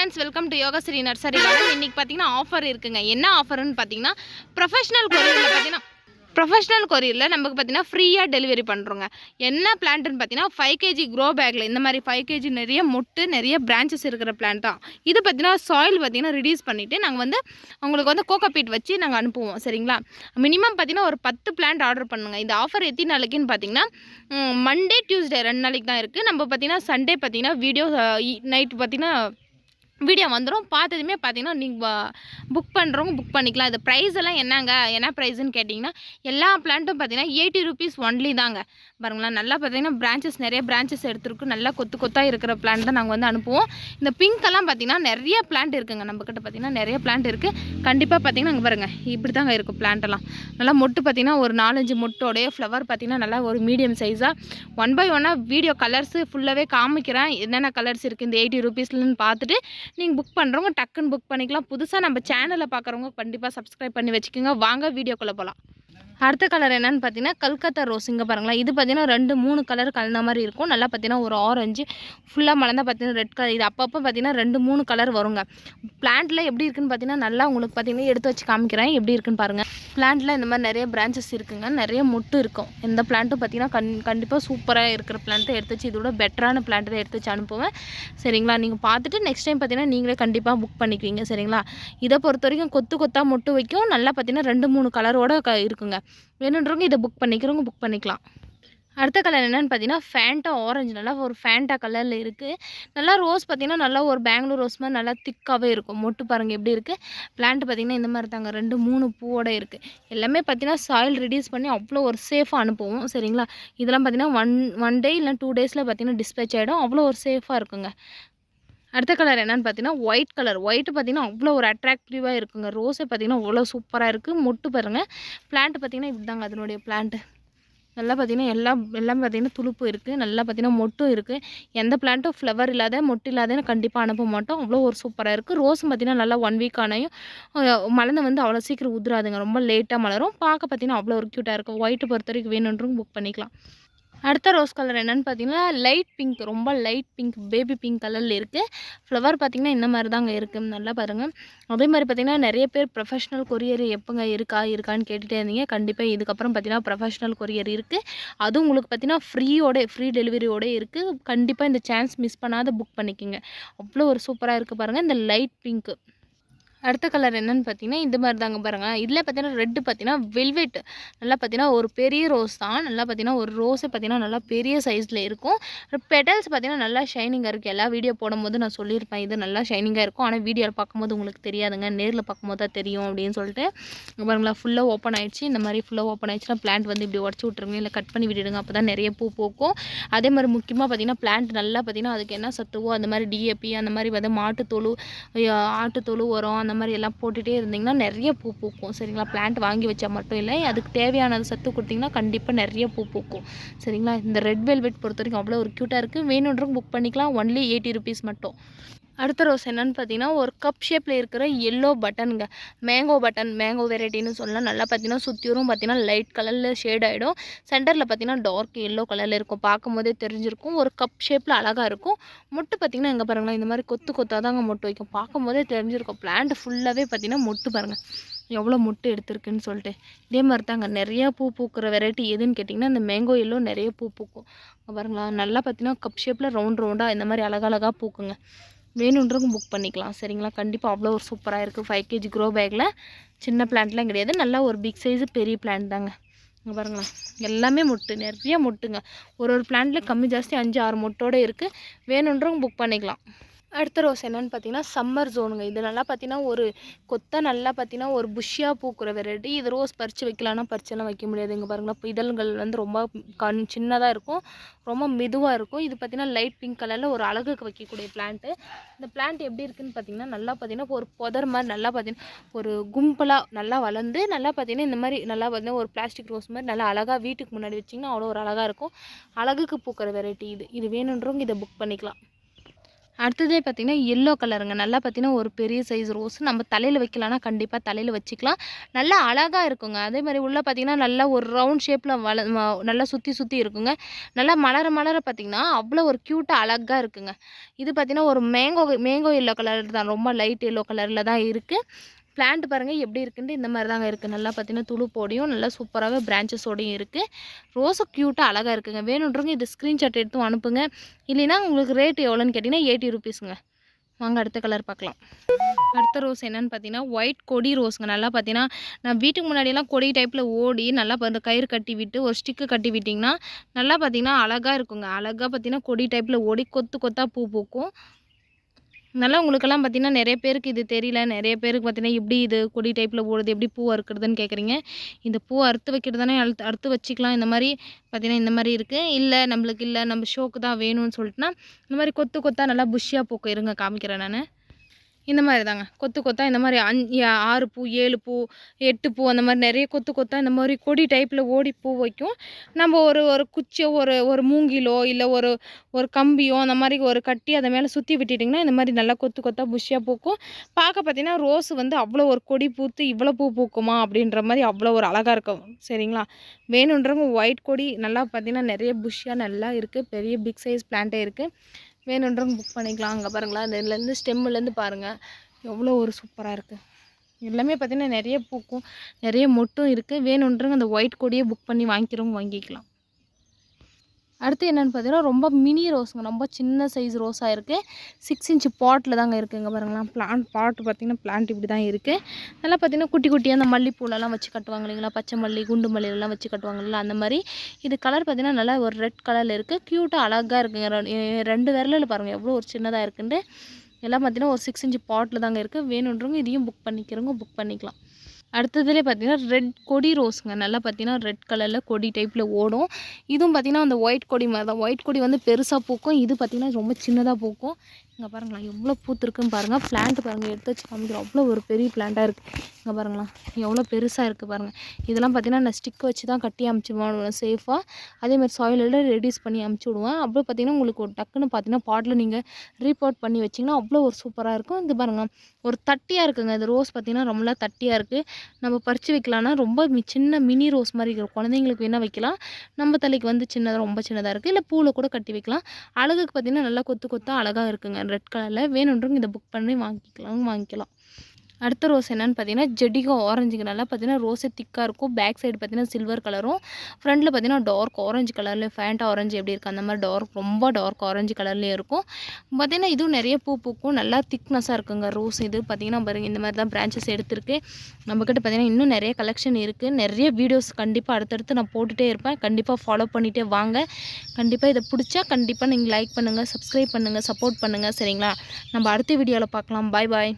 friends, welcome to Yoga Sri Nursery Garden. இன்னைக்கு பாத்தீங்கன்னா offer இருக்குங்க. என்ன ஆஃபர்னு பாத்தீங்கன்னா ப்ரொஃபஷனல் கொரியர்ல நமக்கு பாத்தீங்கன்னா ஃப்ரீயா டெலிவரி பண்றோங்க. என்ன பிளான்ட்னு பாத்தீங்கன்னா 5 kg grow bagல இந்த மாதிரி 5 kg நிறைய மொட்டு நிறைய branches இருக்கிற பிளான்ட் தான். இது பாத்தீங்கன்னா சாயில் பாத்தீங்கன்னா ரிடியூஸ் பண்ணிட்டு நாங்க வந்து உங்களுக்கு வந்து கோகோபீட் வச்சு நாங்க அனுப்புவோம். சரிங்களா? மினிமம் பாத்தீங்கன்னா ஒரு 10 பிளான்ட் ஆர்டர் பண்ணுங்க. இந்த ஆஃபர் எத்தனை நாளைக்குன்னு பாத்தீங்கன்னா மண்டே டியூஸ்டே 2 நாளைக்கு தான் இருக்கு. நம்ம பாத்தீங்கன்னா சண்டே பாத்தீங்கன்னா வீடியோ நைட் பாத்தீங்கன்னா வீடியோ வந்துடும். பார்த்ததுமே பார்த்தீங்கன்னா நீங்கள் புக் பண்ணுறவங்க புக் பண்ணிக்கலாம். இது ப்ரைஸ் எல்லாம் என்ன ப்ரைஸ்ன்னு கேட்டிங்கன்னா எல்லா பிளான்ட்டும் பார்த்தீங்கன்னா 80 rupees ஒன்லி தாங்க. பாருங்களேன், நல்லா பார்த்தீங்கன்னா நிறைய பிரான்ச்சஸ் எடுத்துருக்கு. நல்லா கொத்தாக இருக்கிற பிளான்ட் தான் நாங்கள் வந்து அனுப்புவோம். இந்த பிங்க்கெல்லாம் பார்த்தீங்கன்னா நிறைய பிளான்ட் இருக்குங்க. நம்மக்கிட்ட பார்த்தீங்கன்னா நிறைய பிளான்ட் இருக்குது. கண்டிப்பாக பார்த்தீங்கன்னா அங்கே பாருங்கள், இப்படி தாங்க இருக்கும் பிளான்ட்டெல்லாம். நல்லா மொட்டு பார்த்தீங்கன்னா ஒரு 4-5 மொட்டோடைய ஃப்ளவர் பார்த்தீங்கன்னா நல்லா ஒரு மீடியம் சைஸாக 1 by 1 வீடியோ கலர்ஸு ஃபுல்லாகவே காமிக்கிறேன். என்னென்ன கலர்ஸ் இருக்குது இந்த 80 rupeesலன்னு பார்த்துட்டு நீங்கள் புக் பண்ணுறவங்க டக்குன்னு புக் பண்ணிக்கலாம். புதுசாக நம்ம சேனலை பார்க்குறவங்க கண்டிப்பாக சப்ஸ்கிரைப் பண்ணி வச்சுக்கோங்க. வாங்க வீடியோக்குள்ளே போகலாம். அடுத்த கலர் என்னென்னு பார்த்தீங்கன்னா கல்கத்தா ரோஸ். இங்கே பாருங்களா, இது பார்த்தீங்கன்னா 2-3 கலர் கலந்த மாதிரி இருக்கும். நல்லா பார்த்தீங்கன்னா ஒரு ஆரஞ்சு ஃபுல்லாக மலர்ந்தால் பார்த்தீங்கன்னா ரெட் கலர். இது அப்பப்போ பார்த்தீங்கன்னா 2-3 கலர் வருங்க. பிளான்ட்டில் எப்படி இருக்குன்னு பார்த்தீங்கன்னா நல்லா உங்களுக்கு பார்த்தீங்கன்னா எடுத்து வச்சு காமிக்கிறேன் எப்படி இருக்குன்னு பாருங்கள். பிளான்ட்டில் இந்த மாதிரி நிறைய பிரான்ச்சஸ் இருக்குங்க, நிறைய மொட்டு இருக்கும். எந்த பிளான்ட்டும் பார்த்தீங்கன்னா கண்டிப்பாக சூப்பராக இருக்கிற பிளான்ட்டை எடுத்து வச்சு இதோட பெட்டரான பிளான்ட்டை எடுத்து வச்சு அனுப்புவேன். சரிங்களா? நீங்கள் பார்த்துட்டு நெக்ஸ்ட் டைம் பார்த்தீங்கன்னா நீங்களே கண்டிப்பாக புக் பண்ணிக்குவீங்க. சரிங்களா? இதை பொறுத்த வரைக்கும் கொத்தாக மொட்டு வைக்கும். நல்லா பார்த்தீங்கன்னா 2-3 கலரோட இருக்குங்க. வேணுன்றவங்க இதை புக் பண்ணிக்கலாம். அடுத்த கலர் என்னென்னு பார்த்தீங்கன்னா ஃபேண்டா ஆரஞ்சு. நல்லா ஒரு ஃபேண்டா கலரில் இருக்குது. நல்லா ரோஸ் பார்த்தீங்கன்னா நல்லா ஒரு பெங்களூர் ரோஸ் மாதிரி நல்லா திக்காகவே இருக்கும். மொட்டு பாருங்கள் எப்படி இருக்குது. பிளான்ட் பார்த்தீங்கன்னா இந்த மாதிரி தாங்க 2-3 பூவோட இருக்குது. எல்லாமே பார்த்தீங்கன்னா சாயில் ரிடியூஸ் பண்ணி அவ்வளோ ஒரு சேஃபாக அனுப்புவோம். சரிங்களா? இதெல்லாம் பார்த்தீங்கன்னா ஒன் டே இல்லை 2 daysல பார்த்தீங்கன்னா டிஸ்பேச் ஆகிடும். அவ்வளோ ஒரு சேஃபாக இருக்குங்க. அடுத்த கலர் என்னென்னு பார்த்தீங்கன்னா ஒயிட் கலர். ஒயிட்டு பார்த்தீங்கன்னா அவ்வளோ ஒரு அட்ராக்டிவாக இருக்குங்க. ரோஸே பார்த்தீங்கன்னா அவ்வளோ சூப்பராக இருக்குது. மொட்டு பாருங்கள். பிளான்ட்டு பார்த்தீங்கன்னா இப்படி தாங்க அதனுடைய பிளான்ட்டு. நல்லா பார்த்தீங்கன்னா எல்லாம் பார்த்தீங்கன்னா துளுப்பு இருக்குது. நல்லா பார்த்தீங்கன்னா மொட்டும் இருக்குது. எந்த பிளான்ட்டும் ஃப்ளவர் இல்லாத மொட்டு இல்லாதன்னு கண்டிப்பாக அனுப்ப மாட்டோம். அவ்வளோ ஒரு சூப்பராக இருக்குது. ரோஸும் பார்த்தீங்கன்னா நல்லா 1 week ஆனையும் மலர்ந்து வந்து அவ்வளோ சீக்கிரம் உதிராதுங்க. ரொம்ப லேட்டாக மலரும். பார்க்க பார்த்தீங்கன்னா அவ்வளோ ஒரு க்யூட்டாக இருக்கும். ஒயிட்டு பொறுத்த வரைக்கும் வேணுன்றவங்க புக் பண்ணிக்கலாம். அடுத்த ரோஸ் கலர் என்னென்னு பார்த்தீங்கன்னா லைட் பிங்க். ரொம்ப லைட் பிங்க், பேபி பிங்க் கலரில் இருக்குது. ஃப்ளவர் பார்த்திங்கன்னா இந்த மாதிரி தாங்க இருக்குது. நல்லா பாருங்கள். அதே மாதிரி பார்த்திங்கன்னா நிறைய பேர் ப்ரொஃபஷ்னல் கொரியர் எப்போங்க இருக்கான்னு கேட்டுகிட்டே இருந்தீங்க. கண்டிப்பாக இதுக்கப்புறம் பார்த்திங்கன்னா ப்ரொஃபஷ்னல் கொரியர் இருக்குது. அதுவும் உங்களுக்கு பார்த்திங்கன்னா ஃப்ரீ டெலிவரியோடு இருக்குது. கண்டிப்பாக இந்த சான்ஸ் மிஸ் பண்ணாத புக் பண்ணிக்கோங்க. அவ்வளோ ஒரு சூப்பராக இருக்குது பாருங்கள் இந்த லைட் பிங்க்கு. அடுத்த கலர் என்னென்னு பார்த்தீங்கன்னா இந்த மாதிரி தாங்க பாருங்கள். இதில் பார்த்தீங்கன்னா ரெட்டு பார்த்தீங்கன்னா வெல்வெட். நல்லா பார்த்தீங்கன்னா ஒரு பெரிய ரோஸ் தான். நல்லா பார்த்தீங்கன்னா ஒரு ரோஸை பார்த்தீங்கன்னா நல்லா பெரிய சைஸில் இருக்கும். பெட்டல்ஸ் பார்த்தீங்கன்னா நல்லா ஷைனிங்காக இருக்குது. எல்லா வீடியோ போடும்போது நான் சொல்லியிருப்பேன் இது நல்லா ஷைனிங்காக இருக்கும். ஆனால் வீடியோவில் பார்க்கும்போது உங்களுக்கு தெரியாதுங்க, நேரில் பார்க்கும்போது தான் தெரியும் அப்படின்னு சொல்லிட்டு. பாருங்களா, ஃபுல்லாக ஓப்பன் ஆகிடுச்சு. இந்த மாதிரி ஃபுல்லாக ஓப்பன் ஆகிடுச்சுன்னா பிளான்ட் வந்து இப்படி உடச்சி விட்ருங்க, இல்லை கட் பண்ணி விட்டுடுங்க. அப்போ தான் நிறைய பூ பூக்கும். அதே மாதிரி முக்கியமாக பார்த்தீங்கன்னா பிளான்ட் நல்லா பார்த்தீங்கன்னா அதுக்கு என்ன சத்துவோ அந்த மாதிரி டிஏபி அந்த மாதிரி வந்து ஆட்டுத்தொழு உரம் அந்த மாதிரி எல்லாம் போட்டுகிட்டே இருந்தீங்கன்னா நிறைய பூ பூக்கும். சரிங்களா? பிளான்ட் வாங்கி வச்சா மட்டும் இல்லை, அதுக்கு தேவையானது சத்து கொடுத்தீங்கன்னா கண்டிப்பாக நிறைய பூ பூக்கும். சரிங்களா? இந்த ரெட் வெல்வெட் பொறுத்த வரைக்கும் அவ்வளோ ஒரு க்யூட்டாக இருக்குது. வேணுன்றவங்க புக் பண்ணிக்கலாம். ஒன்லி 80 rupees மட்டும். அடுத்த ரோஸ் என்னென்னு பார்த்தீங்கன்னா ஒரு கப் ஷேப்பில் இருக்கிற எல்லோ பட்டனுங்க. மேங்கோ வெரைட்டின்னு சொல்லலாம். நல்லா பார்த்தீங்கன்னா சுற்றியும் பார்த்தீங்கன்னா லைட் கலரில் ஷேட் ஆகிடும். சென்டரில் பார்த்தீங்கன்னா டார்க் எல்லோ கலரில் இருக்கும். பார்க்கும்போதே தெரிஞ்சிருக்கும். ஒரு கப் ஷேப்பில் அழகாக இருக்கும். மொட்டு பார்த்தீங்கன்னா எங்கே பாருங்களேன், இந்த மாதிரி கொத்தாக தாங்க மொட்டு வைக்கும். பார்க்கும்போதே தெரிஞ்சிருக்கும். பிளான்ட் ஃபுல்லாகவே பார்த்தீங்கன்னா மொட்டு பாருங்கள் எவ்வளோ மொட்டு எடுத்திருக்குன்னு சொல்லிட்டு. இதே மாதிரி தாங்க நிறையா பூ பூக்கிற வெரைட்டி எதுன்னு கேட்டிங்கன்னா இந்த மேங்கோ எல்லோ நிறைய பூ பூக்கும். பாருங்களா, நல்லா பார்த்தீங்கன்னா கப் ஷேப்பில் ரவுண்டாக இந்த மாதிரி அழகழகாக பூக்குங்க. வேணுன்றவங்க புக் பண்ணிக்கலாம். சரிங்களா? கண்டிப்பாக அவ்வளோ ஒரு சூப்பராக இருக்குது. 5 kg க்ரோ பேக்கில் சின்ன பிளான்ட்லாம் கிடையாது. நல்லா ஒரு பிக் சைஸு பெரிய பிளான்ட் தாங்க. இங்கே பாருங்களேன், எல்லாமே மொட்டு, நிறைய மொட்டுங்க. ஒரு பிளான்ட்டில் கம்மி ஜாஸ்தி 5-6 மொட்டோடு இருக்குது. வேணுன்றவங்க புக் பண்ணிக்கலாம். அடுத்த ரோஸ் என்னென்னு பார்த்தீங்கன்னா சம்மர் ஜோனுங்க. இது நல்லா பார்த்தீங்கன்னா ஒரு நல்லா பார்த்தீங்கன்னா ஒரு புஷ்ஷியாக பூக்கிற வெரைட்டி. இது ரோஸ் பறித்து வைக்கலான்னா பறிச்செல்லாம் வைக்க முடியாது. இங்கே பாருங்களா, இதழ்கள் வந்து ரொம்ப சின்னதாக இருக்கும், ரொம்ப மெதுவாக இருக்கும். இது பார்த்தீங்கன்னா லைட் பிங்க் கலரில் ஒரு அழகுக்கு வைக்கக்கூடிய பிளான்ட்டு. இந்த பிளான்ட் எப்படி இருக்குதுன்னு பார்த்தீங்கன்னா நல்லா பார்த்தீங்கன்னா ஒரு புதர் மாதிரி நல்லா பார்த்தீங்கன்னா ஒரு கும்பலாக நல்லா வளர்ந்து நல்லா பார்த்தீங்கன்னா இந்த மாதிரி நல்லா பார்த்தீங்கன்னா ஒரு பிளாஸ்டிக் ரோஸ் மாதிரி நல்லா அழகாக வீட்டுக்கு முன்னாடி வச்சிங்கன்னா அவ்வளோ ஒரு அழகாக இருக்கும். அழகுக்கு பூக்கிற வெரைட்டி இது வேணுன்றவங்க இதை புக் பண்ணிக்கலாம். அடுத்ததே பார்த்திங்கன்னா எல்லோ கலருங்க. நல்லா பார்த்திங்கன்னா ஒரு பெரிய சைஸ் ரோஸ் நம்ம தலையில் வைக்கலான்னா கண்டிப்பாக தலையில் வச்சுக்கலாம். நல்லா அழகாக இருக்குங்க. அதே மாதிரி உள்ளே பார்த்திங்கன்னா நல்லா ஒரு ரவுண்ட் ஷேப்பில் நல்லா சுற்றி சுற்றி இருக்குங்க. நல்லா மலர மலர பார்த்திங்கன்னா அவ்வளோ ஒரு க்யூட்டாக அழகாக இருக்குங்க. இது பார்த்திங்கன்னா ஒரு மேங்கோ எல்லோ கலர் தான், ரொம்ப லைட் எல்லோ கலரில் தான் இருக்குது. பிளான்ட் பாருங்கள் எப்படி இருக்குன்ட்டு இந்த மாதிரி தாங்க இருக்குது. நல்லா பார்த்தீங்கன்னா துளுப்போடையும் நல்லா சூப்பராகவே பிரான்ச்சஸோடையும் இருக்குது. ரோஸு க்யூட்டாக அழகாக இருக்குங்க. வேணுன்றவங்க இது ஸ்க்ரீன்ஷாட் எடுத்து அனுப்புங்க. இல்லைன்னா உங்களுக்கு ரேட் எவ்வளோன்னு கேட்டிங்கன்னா 80 ருபீஸுங்க. வாங்க அடுத்த கலர் பார்க்கலாம். அடுத்த ரோஸ் என்னென்னு பார்த்தீங்கன்னா ஒயிட் கொடி ரோஸுங்க. நல்லா பார்த்தீங்கன்னா நான் வீட்டுக்கு முன்னாடியெல்லாம் கொடி டைப்பில் ஓடி நல்லா கயிறு கட்டி விட்டு ஒரு ஸ்டிக்கு கட்டி விட்டிங்கன்னா நல்லா பார்த்தீங்கன்னா அழகாக இருக்குங்க. அழகாக பார்த்தீங்கன்னா கொடி டைப்பில் ஓடி கொத்து கொத்தாக பூ பூக்கும். நல்லா உங்களுக்கெல்லாம் பார்த்தீங்கன்னா நிறைய பேருக்கு இது தெரியல. நிறைய பேருக்கு பார்த்தீங்கன்னா எப்படி இது கொடி டைப்பில் ஓடுது, எப்படி பூ அறுக்கிறதுன்னு கேட்குறீங்க. இந்த பூ அறுத்து வைக்கிறது தானே, அறுத்து வச்சுக்கலாம். இந்த மாதிரி பார்த்தீங்கன்னா இந்த மாதிரி இருக்குது. இல்லை நம்மளுக்கு இல்லை நம்ம ஷோக்கு தான் வேணும்னு சொல்லிட்டுனா இந்த மாதிரி கொத்து கொத்தாக நல்லா புஷ்ஷியாக பூக்கும். இருங்க காமிக்கிறேன் நான். இந்த மாதிரி தாங்க கொத்து கொத்தாக இந்த மாதிரி 6 பூ 7 பூ 8 பூ அந்த மாதிரி நிறைய கொத்து கொத்தாக இந்த மாதிரி கொடி டைப்பில் ஓடி பூ வைக்கும். நம்ம ஒரு குச்சியோ ஒரு மூங்கிலோ இல்லை ஒரு கம்பியோ அந்த மாதிரி ஒரு கட்டி அதை மேலே சுற்றி விட்டுட்டிங்கன்னா இந்த மாதிரி நல்லா கொத்து கொத்தாக புஷ்ஷியாக பூக்கும். பார்க்க பார்த்தீங்கன்னா ரோஸ் வந்து அவ்வளோ ஒரு கொடி பூத்து இவ்வளோ பூ பூக்குமா அப்படின்ற மாதிரி அவ்வளோ ஒரு அழகாக இருக்கும். சரிங்களா, வேணுன்றவங்க ஒயிட் கொடி நல்லா பார்த்தீங்கன்னா நிறைய புஷ்ஷியாக நல்லா இருக்குது. பெரிய பிக் சைஸ் பிளான்ட்டே இருக்குது. வேணுன்றவங்க புக் பண்ணிக்கலாம். அங்கே பாருங்களா, இதுலேருந்து ஸ்டெம்முலேருந்து பாருங்கள் எவ்வளோ ஒரு சூப்பராக இருக்குது. எல்லாமே பார்த்திங்கன்னா நிறைய பூக்கும், நிறைய மொட்டும் இருக்குது. வேணுன்றவங்க அந்த ஒயிட் கொடியே புக் பண்ணி வாங்கிக்கிறவங்க வாங்கிக்கலாம். அடுத்து என்னென்னு பார்த்தீங்கன்னா ரொம்ப மினி ரோஸுங்க. ரொம்ப சின்ன சைஸ் ரோஸாக இருக்குது. 6 இன்ச் பாட்டில் தாங்க இருக்குங்க. பாருங்களேன் பாட்டு பார்த்திங்கன்னா பிளான்ட் இப்படி தான் இருக்குது. நல்லா பார்த்திங்கன்னா குட்டி குட்டியாக அந்த மல்லிப்பூலெல்லாம் வச்சு கட்டுவாங்க இல்லைங்களா, பச்சை மல்லி குண்டு மல்லியெல்லாம் வச்சு கட்டுவாங்க இல்லைங்களா, அந்த மாதிரி. இது கலர் பார்த்திங்கன்னா நல்லா ஒரு ரெட் கலரில் இருக்குது. க்யூட்டாக அழகாக இருக்குங்க. 2 விரலில் பாருங்கள் எவ்வளோ ஒரு சின்னதாக இருக்குன்ட்டு. எல்லாம் பார்த்திங்கன்னா ஒரு 6 இன்ச் பாட்டில் தாங்க இருக்குது. வேணுன்றவங்க இதையும் புக் பண்ணிக்கிறவங்க புக் பண்ணிக்கலாம். அடுத்ததுலேயே பார்த்திங்கன்னா ரெட் கொடி ரோஸுங்க. நல்லா பார்த்திங்கன்னா ரெட் கலரில் கொடி டைப்பில் ஓடும். இதுவும் பார்த்திங்கன்னா அந்த ஒயிட் கொடி மாதிரி தான். ஒயிட் கொடி வந்து பெருசாக பூக்கும், இது பார்த்திங்கன்னா ரொம்ப சின்னதாக பூக்கும். இங்கே பாருங்களேன் எவ்வளோ பூத்துருக்குன்னு பாருங்கள். பிளான்ட் பாருங்கள் எடுத்து வச்சு காமிக்கிறோம். அவ்வளோ ஒரு பெரிய பிளான்ட்டாக இருக்குது. இங்கே பாருங்களேன் எவ்வளோ பெருசாக இருக்குது பாருங்கள். இதெல்லாம் பார்த்திங்கன்னா நான் ஸ்டிக் வச்சு தான் கட்டி அமுச்சுடுவேன் சேஃபாக. அதேமாதிரி சாயிலில் ரெடியூஸ் பண்ணி அமுச்சு விடுவேன். அப்புறம் பார்த்திங்கன்னா உங்களுக்கு ஒரு டக்குன்னு பார்த்திங்கன்னா பாட்டில் நீங்கள் ரீபோர்ட் பண்ணி வச்சிங்கன்னா அவ்வளோ ஒரு சூப்பராக இருக்கும். இது பாருங்கள் ஒரு தட்டியாக இருக்குங்க. இது ரோஸ் பார்த்திங்கன்னா ரொம்ப தட்டியாக இருக்குது. நம்ம பறித்து வைக்கலான்னா ரொம்ப சின்ன மினி ரோஸ் மாதிரி இருக்கும். குழந்தைங்களுக்கு வேணால் வைக்கலாம். நம்ம தலைக்கு வந்து சின்னதாக ரொம்ப சின்னதாக இருக்குது. இல்லை பூவில் கூட கட்டி வைக்கலாம். அழகுக்கு பார்த்திங்கன்னா நல்லா கொத்து கொத்தாக அழகாக இருக்குங்க ரெட் கலரில். வேணுன்றவங்க இதை புக் பண்ணி வாங்கிக்கலாம். அடுத்த ரோஸ் என்னென்னு பார்த்தீங்கன்னா ஜெடிகோ ஆரஞ்சுங்க. நல்லா பார்த்தீங்கன்னா ரோஸே திக்காக இருக்கும். பேக் சைடு பார்த்தீங்கன்னா சில்வர் கலரும், ஃப்ரண்ட்டில் பார்த்தீங்கன்னா டார்க் ஆரஞ்சு கலரில் ஃபேண்டா ஆரஞ்சு எப்படி இருக்குது அந்த மாதிரி ரொம்ப டார்க் ஆரஞ்சு கலர்லேயே இருக்கும். பார்த்திங்கன்னா இதுவும் நிறைய பூ பூக்கும். நல்லா திக்னஸாக இருக்குங்க ரோஸ். இது பார்த்திங்கன்னா பாருங்கள் இந்த மாதிரி தான் பிரான்ச்சஸ் எடுத்திருக்கு. நம்மக்கிட்ட பார்த்திங்கன்னா இன்னும் நிறைய கலெக்ஷன் இருக்குது. நிறைய வீடியோஸ் கண்டிப்பாக அடுத்தடுத்து நான் போட்டுகிட்டே இருப்பேன். கண்டிப்பாக ஃபாலோ பண்ணிகிட்டே வாங்க. கண்டிப்பாக இதை பிடிச்சா கண்டிப்பாக நீங்கள் லைக் பண்ணுங்கள், சப்ஸ்கிரைப் பண்ணுங்கள், சப்போர்ட் பண்ணுங்கள். சரிங்களா, நம்ம அடுத்த வீடியோவில் பார்க்கலாம். பாய் பாய்.